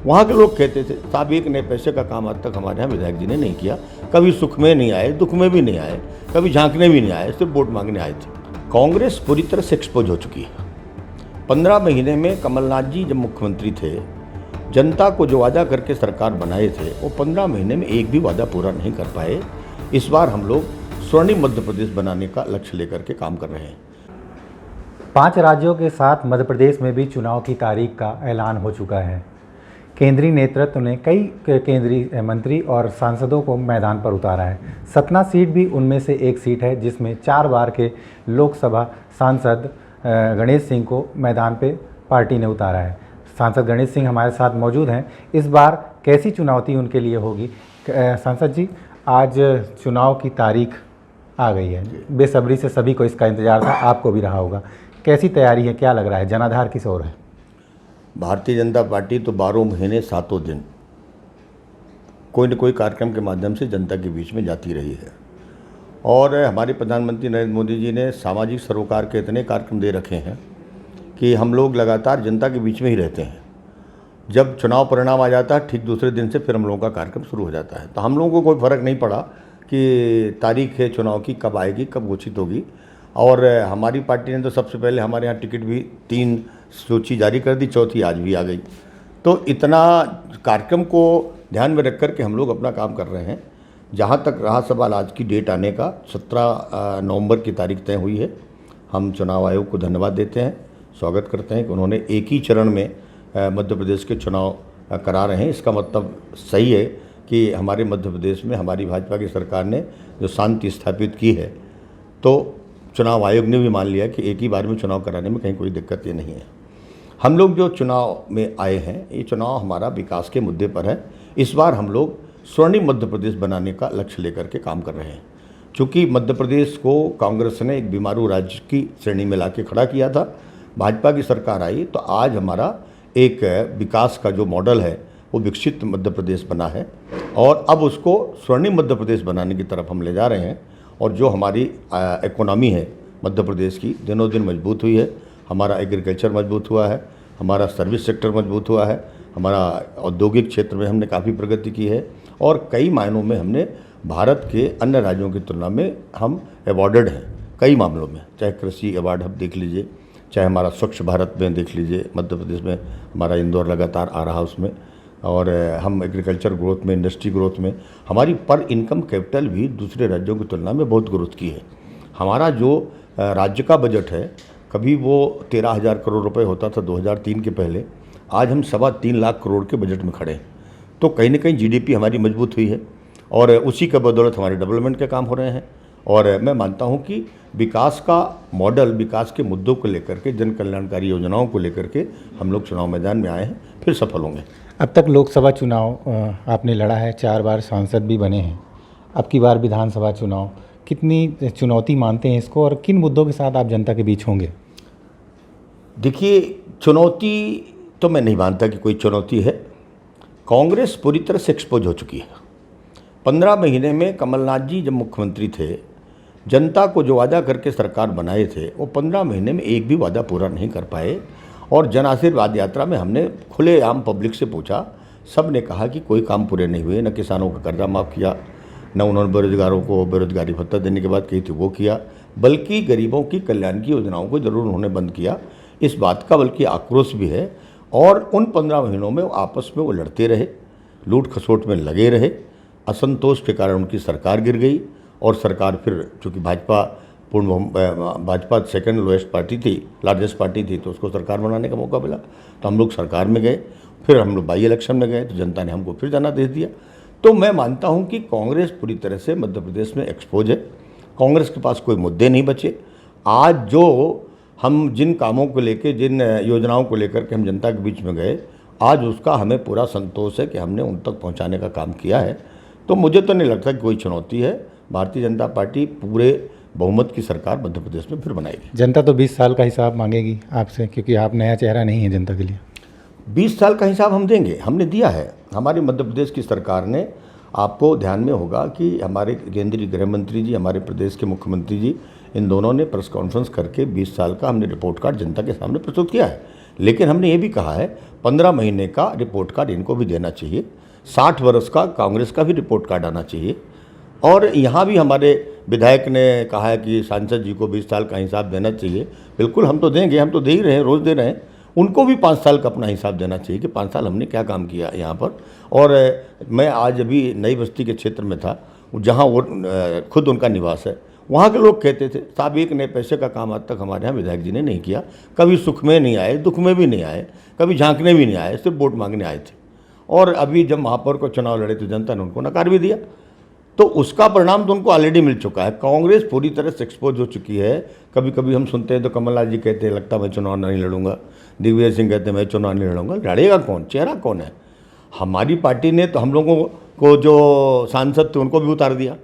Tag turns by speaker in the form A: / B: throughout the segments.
A: वहाँ के लोग कहते थे साहब एक नए पैसे का काम आज तक हमारे यहाँ विधायक जी ने नहीं किया, कभी सुख में नहीं आए, दुख में भी नहीं आए, कभी झांकने भी नहीं आए, सिर्फ वोट मांगने आए थे। कांग्रेस पूरी तरह से एक्सपोज हो चुकी है। 15 महीने में कमलनाथ जी जब मुख्यमंत्री थे, जनता को जो वादा करके सरकार बनाए थे वो 15 महीने में एक भी वादा पूरा नहीं कर पाए। इस बार हम लोग स्वर्णिम मध्य प्रदेश बनाने का लक्ष्य लेकर के काम कर रहे हैं।
B: 5 राज्यों के साथ मध्य प्रदेश में भी चुनाव की तारीख का ऐलान हो चुका है। केंद्रीय नेतृत्व ने कई केंद्रीय मंत्री और सांसदों को मैदान पर उतारा है। सतना सीट भी उनमें से एक सीट है जिसमें 4 बार के लोकसभा सांसद गणेश सिंह को मैदान पे पार्टी ने उतारा है। सांसद गणेश सिंह हमारे साथ मौजूद हैं। इस बार कैसी चुनौती उनके लिए होगी? सांसद जी, आज चुनाव की तारीख आ गई है, बेसब्री से सभी को इसका इंतजार था, आपको भी रहा होगा। कैसी तैयारी है, क्या लग रहा है, जनाधार किस ओर है?
A: भारतीय जनता पार्टी तो 12 महीने 7 दिन कोई न कोई कार्यक्रम के माध्यम से जनता के बीच में जाती रही है। और हमारे प्रधानमंत्री नरेंद्र मोदी जी ने सामाजिक सरोकार के इतने कार्यक्रम दे रखे हैं कि हम लोग लगातार जनता के बीच में ही रहते हैं। जब चुनाव परिणाम आ जाता है ठीक दूसरे दिन से फिर हम लोगों का कार्यक्रम शुरू हो जाता है। तो हम लोगों को कोई फ़र्क नहीं पड़ा कि तारीख है चुनाव की कब आएगी, कब घोषित होगी। और हमारी पार्टी ने तो सबसे पहले हमारे यहाँ टिकट भी 3 सूची जारी कर दी, चौथी आज भी आ गई। तो इतना कार्यक्रम को ध्यान में रख कर के हम लोग अपना काम कर रहे हैं। जहाँ तक रहा सवाल आज की डेट आने का, 17 नवंबर की तारीख तय हुई है। हम चुनाव आयोग को धन्यवाद देते हैं, स्वागत करते हैं कि उन्होंने एक ही चरण में मध्य प्रदेश के चुनाव करा रहे हैं। इसका मतलब सही है कि हमारे मध्य प्रदेश में हमारी भाजपा की सरकार ने जो शांति स्थापित की है, तो चुनाव आयोग ने भी मान लिया कि एक ही बार में चुनाव कराने में कहीं कोई दिक्कत ये नहीं है। हम लोग जो चुनाव में आए हैं, ये चुनाव हमारा विकास के मुद्दे पर है। इस बार हम लोग स्वर्णिम मध्य प्रदेश बनाने का लक्ष्य लेकर के काम कर रहे हैं। चूँकि मध्य प्रदेश को कांग्रेस ने एक बीमारू राज्य की श्रेणी में ला के खड़ा किया था, भाजपा की सरकार आई तो आज हमारा एक विकास का जो मॉडल है वो विकसित मध्य प्रदेश बना है और अब उसको स्वर्णिम मध्य प्रदेश बनाने की तरफ हम ले जा रहे हैं। और जो हमारी इकोनॉमी है मध्य प्रदेश की दिनों दिन मजबूत हुई है। हमारा एग्रीकल्चर मजबूत हुआ है, हमारा सर्विस सेक्टर मजबूत हुआ है, हमारा औद्योगिक क्षेत्र में हमने काफ़ी प्रगति की है और कई मायनों में हमने भारत के अन्य राज्यों की तुलना में हम अवॉर्डेड हैं कई मामलों में। चाहे कृषि अवार्ड हम देख लीजिए, चाहे हमारा स्वच्छ भारत में देख लीजिए, मध्य प्रदेश में हमारा इंदौर लगातार आ रहा उसमें। और हम एग्रीकल्चर ग्रोथ में, इंडस्ट्री ग्रोथ में हमारी पर इनकम कैपिटल भी दूसरे राज्यों की तुलना में बहुत ग्रोथ की है। हमारा जो राज्य का बजट है, कभी वो 13,000 करोड़ रुपए होता था 2003 के पहले, आज हम 3.25 लाख करोड़ के बजट में खड़े हैं। तो कहीं ना कहीं जीडीपी हमारी मजबूत हुई है और उसी का बदौलत हमारे डेवलपमेंट के काम हो रहे हैं। और मैं मानता हूं कि विकास का मॉडल, विकास के मुद्दों को लेकर के, जन कल्याणकारी योजनाओं को लेकर के हम लोग चुनाव मैदान में आए हैं, फिर सफल होंगे।
B: अब तक लोकसभा चुनाव आपने लड़ा है, 4 बार सांसद भी बने हैं। अब की बार विधानसभा चुनाव, कितनी चुनौती मानते हैं इसको और किन मुद्दों के साथ आप जनता के बीच होंगे?
A: देखिए, चुनौती तो मैं नहीं मानता कि कोई चुनौती है। कांग्रेस पूरी तरह से एक्सपोज हो चुकी है। 15 महीने में कमलनाथ जी जब मुख्यमंत्री थे, जनता को जो वादा करके सरकार बनाए थे वो 15 महीने में एक भी वादा पूरा नहीं कर पाए। और जन आशीर्वाद यात्रा में हमने खुलेआम पब्लिक से पूछा, सब ने कहा कि कोई काम पूरे नहीं हुए। न किसानों का कर्जा माफ़ किया, न उन्होंने बेरोजगारों को बेरोजगारी भत्ता देने के बाद कही थी वो किया, बल्कि गरीबों की कल्याण की योजनाओं को जरूर उन्होंने बंद किया। इस बात का बल्कि आक्रोश भी है। और उन 15 महीनों में आपस में वो लड़ते रहे, लूट खसोट में लगे रहे। असंतोष के कारण उनकी सरकार गिर गई और सरकार फिर, चूँकि भाजपा सेकंड लोएस्ट पार्टी थी, लार्जेस्ट पार्टी थी, तो उसको सरकार बनाने का मौका मिला। तो हम लोग सरकार में गए, फिर हम लोग बाई इलेक्शन में गए तो जनता ने हमको फिर जनादेश दिया। तो मैं मानता हूं कि कांग्रेस पूरी तरह से मध्य प्रदेश में एक्सपोज है। कांग्रेस के पास कोई मुद्दे नहीं बचे। आज जो हम जिन कामों को लेकर, जिन योजनाओं को लेकर के हम जनता के बीच में गए, आज उसका हमें पूरा संतोष है कि हमने उन तक पहुँचाने का काम किया है। तो मुझे तो नहीं लगता कि कोई चुनौती है। भारतीय जनता पार्टी पूरे बहुमत की सरकार मध्य प्रदेश में फिर बनाएगी।
B: जनता तो 20 साल का हिसाब मांगेगी आपसे, क्योंकि आप नया चेहरा नहीं है जनता के लिए।
A: 20 साल का हिसाब हम देंगे, हमने दिया है। हमारी मध्य प्रदेश की सरकार ने, आपको ध्यान में होगा कि हमारे केंद्रीय गृह मंत्री जी, हमारे प्रदेश के मुख्यमंत्री जी, इन दोनों ने प्रेस कॉन्फ्रेंस करके 20 साल का हमने रिपोर्ट कार्ड जनता के सामने प्रस्तुत किया है। लेकिन हमने ये भी कहा है 15 महीने का रिपोर्ट कार्ड इनको भी देना चाहिए, 60 वर्ष का कांग्रेस का भी रिपोर्ट कार्ड आना चाहिए। और यहाँ भी हमारे विधायक ने कहा है कि सांसद जी को 20 साल का हिसाब देना चाहिए। बिल्कुल हम तो देंगे, हम तो दे ही रहे हैं, रोज़ दे रहे हैं। उनको भी 5 साल का अपना हिसाब देना चाहिए कि 5 साल हमने क्या काम किया यहाँ पर। और मैं आज अभी नई बस्ती के क्षेत्र में था, जहाँ वो खुद उनका निवास है। वहाँ के लोग कहते थे साहब एक नए पैसे का काम आज तक हमारे यहाँ विधायक जी ने नहीं किया। कभी सुख में नहीं आए, दुख में भी नहीं आए, कभी झांकने भी नहीं आए, सिर्फ वोट मांगने आए थे। और अभी जब महापौर को चुनाव लड़े तो जनता ने उनको नकार भी दिया। तो उसका परिणाम तो उनको ऑलरेडी मिल चुका है। कांग्रेस पूरी तरह से एक्सपोज हो चुकी है। कभी कभी हम सुनते हैं तो कमलनाथ जी कहते हैं लगता मैं चुनाव नहीं लड़ूंगा, दिग्विजय सिंह कहते हैं मैं चुनाव नहीं लड़ूंगा। लड़ेगा कौन? चेहरा कौन है? हमारी पार्टी ने तो हम लोगों को जो सांसद थे उनको भी उतार दिया,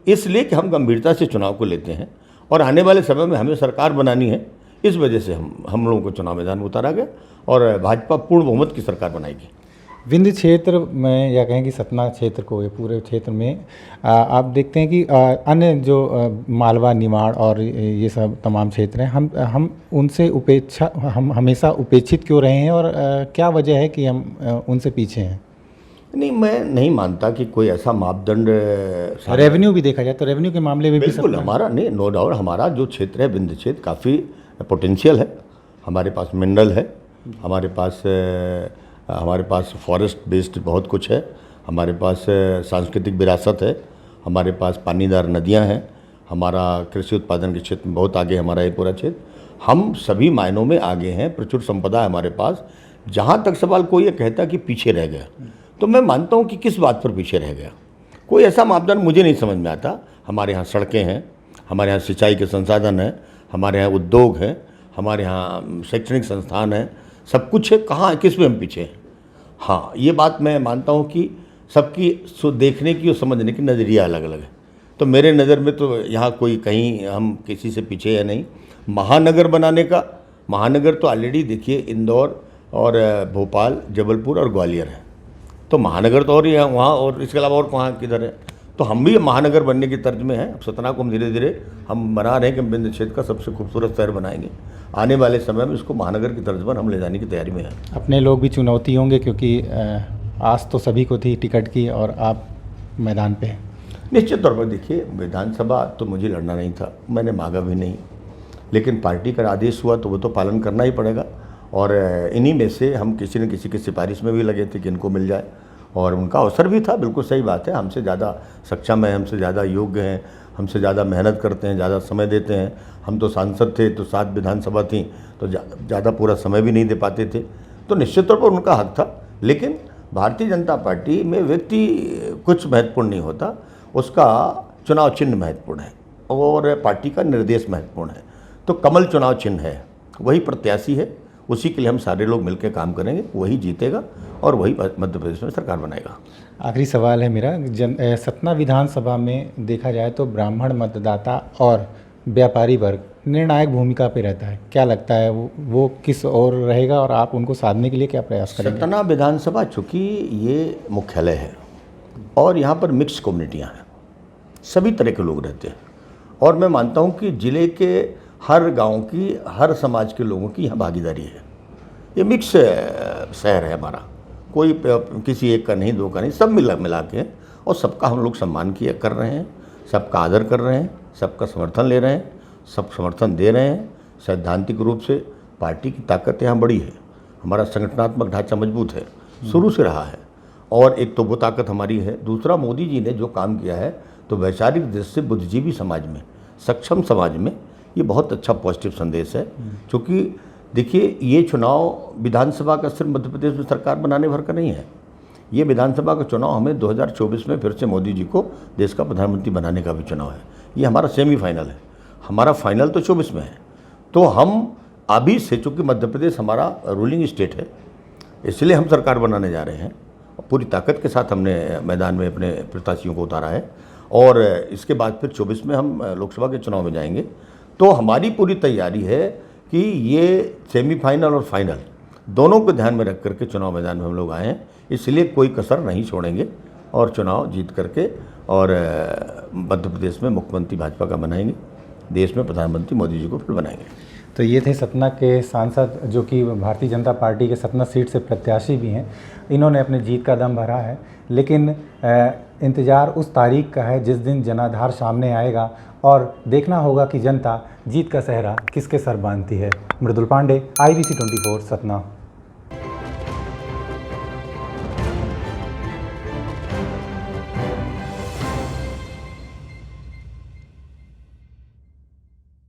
A: इसलिए कि हम गंभीरता से चुनाव को लेते हैं और आने वाले समय में हमें सरकार बनानी है। इस वजह से हम लोगों को चुनाव मैदान में उतारा गया और भाजपा पूर्ण बहुमत की सरकार बनाएगी।
B: विंध्य क्षेत्र में या कहें कि सतना क्षेत्र को, ये पूरे क्षेत्र में आप देखते हैं कि अन्य जो मालवा, निमाड़ और ये सब तमाम क्षेत्र हैं, हम उनसे हम हमेशा उपेक्षित क्यों रहे हैं और क्या वजह है कि हम उनसे पीछे हैं?
A: नहीं, मैं नहीं मानता कि कोई ऐसा मापदंड।
B: रेवेन्यू भी देखा जाए तो रेवेन्यू के मामले में भी
A: बिल्कुल हमारा नहीं, नो डाउट, हमारा जो क्षेत्र है विंध्य क्षेत्र काफ़ी पोटेंशियल है। हमारे पास मिनरल है, हमारे पास फॉरेस्ट बेस्ड बहुत कुछ है, हमारे पास सांस्कृतिक विरासत है, हमारे पास पानीदार नदियां हैं, हमारा कृषि उत्पादन के क्षेत्र में बहुत आगे हमारा ये पूरा क्षेत्र। हम सभी मायनों में आगे हैं, प्रचुर संपदा है हमारे पास। जहाँ तक सवाल कोई ये कहता कि पीछे रह गया, तो मैं मानता हूँ कि किस बात पर पीछे रह गया। कोई ऐसा मापदंड मुझे नहीं समझ में आता। हमारे यहाँ सड़कें हैं, हमारे यहाँ सिंचाई के संसाधन हैं, हमारे यहाँ उद्योग हैं, हमारे यहाँ शैक्षणिक संस्थान हैं, सब कुछ है। कहाँ किस में हम पीछे हैं? हाँ, ये बात मैं मानता हूँ कि सबकी देखने की और समझने की नज़रिया अलग अलग है। तो मेरे नज़र में तो यहाँ कोई कहीं हम किसी से पीछे है नहीं। महानगर बनाने का, महानगर तो ऑलरेडी देखिए इंदौर और भोपाल, जबलपुर और ग्वालियर है। तो महानगर तो और ही है वहाँ, और इसके अलावा और कहाँ किधर है? तो हम भी महानगर बनने की तर्ज में हैं। अब सतना को हम धीरे धीरे हम बना रहे हैं कि हम विंध्य क्षेत्र का सबसे खूबसूरत शहर बनाएंगे। आने वाले समय में इसको महानगर की तर्ज पर हम ले जाने की तैयारी में हैं।
B: अपने लोग भी चुनौती होंगे क्योंकि आस तो सभी को थी टिकट की और आप मैदान पे हैं।
A: निश्चित तौर पर देखिए, विधानसभा तो मुझे लड़ना नहीं था, मैंने मांगा भी नहीं, लेकिन पार्टी का आदेश हुआ तो वो तो पालन करना ही पड़ेगा। और इन्हीं में से हम किसी न किसी की सिफारिश में भी लगे थे कि इनको मिल जाए, और उनका अवसर भी था। बिल्कुल सही बात है, हमसे ज़्यादा सक्षम है, हमसे ज़्यादा योग्य हैं, हमसे ज़्यादा मेहनत करते हैं, ज़्यादा समय देते हैं। हम तो सांसद थे तो 7 विधानसभा थी, तो ज़्यादा पूरा समय भी नहीं दे पाते थे, तो निश्चित तौर पर उनका हक था। लेकिन भारतीय जनता पार्टी में व्यक्ति कुछ महत्वपूर्ण नहीं होता, उसका चुनाव चिन्ह महत्वपूर्ण है और पार्टी का निर्देश महत्वपूर्ण है। तो कमल चुनाव चिन्ह है, वही प्रत्याशी है, उसी के लिए हम सारे लोग मिलकर काम करेंगे, वही जीतेगा और वही मध्य प्रदेश में सरकार बनाएगा।
B: आखिरी सवाल है मेरा, सतना विधानसभा में देखा जाए तो ब्राह्मण मतदाता और व्यापारी वर्ग निर्णायक भूमिका पे रहता है। क्या लगता है वो किस ओर रहेगा और आप उनको साधने के लिए क्या प्रयास करेंगे?
A: सतना विधानसभा चूँकि ये मुख्यालय है और यहाँ पर मिक्स कम्युनिटियाँ हैं, सभी तरह के लोग रहते हैं, और मैं मानता हूँ कि ज़िले के हर गांव की, हर समाज के लोगों की यहाँ भागीदारी है। ये मिक्स शहर है हमारा, कोई किसी एक का नहीं, दो का नहीं, सब मिला के, और सबका हम लोग सम्मान कर रहे हैं, सबका आदर कर रहे हैं, सबका समर्थन ले रहे हैं, सब समर्थन दे रहे हैं। सैद्धांतिक रूप से पार्टी की ताकत यहाँ बड़ी है, हमारा संगठनात्मक ढांचा मजबूत है, शुरू से रहा है, और एक तो वो ताकत हमारी है। दूसरा, मोदी जी ने जो काम किया है तो वैचारिक दृष्टि से बुद्धिजीवी समाज में, सक्षम समाज में ये बहुत अच्छा पॉजिटिव संदेश है। क्योंकि देखिए, ये चुनाव विधानसभा का सिर्फ मध्य प्रदेश में सरकार बनाने भर का नहीं है, ये विधानसभा का चुनाव हमें 2024 में फिर से मोदी जी को देश का प्रधानमंत्री बनाने का भी चुनाव है। ये हमारा सेमीफाइनल है, हमारा फाइनल तो 24 में है। तो हम अभी से, चूँकि मध्य प्रदेश हमारा रूलिंग स्टेट है, इसलिए हम सरकार बनाने जा रहे हैं। पूरी ताकत के साथ हमने मैदान में अपने प्रत्याशियों को उतारा है, और इसके बाद फिर 24 में हम लोकसभा के चुनाव में जाएंगे। तो हमारी पूरी तैयारी है कि ये सेमीफाइनल और फाइनल दोनों को ध्यान में रख करके चुनाव मैदान में हम लोग आए हैं, इसलिए कोई कसर नहीं छोड़ेंगे और चुनाव जीत करके और मध्य प्रदेश में मुख्यमंत्री भाजपा का बनाएंगे, देश में प्रधानमंत्री मोदी जी को फिर बनाएंगे।
B: तो ये थे सतना के सांसद जो कि भारतीय जनता पार्टी के सतना सीट से प्रत्याशी भी हैं। इन्होंने अपनी जीत का दम भरा है, लेकिन इंतज़ार उस तारीख का है जिस दिन जनाधार सामने आएगा और देखना होगा कि जनता जीत का सेहरा किसके सर बांधती है। मृदुल पांडे, IBC 24 सतना।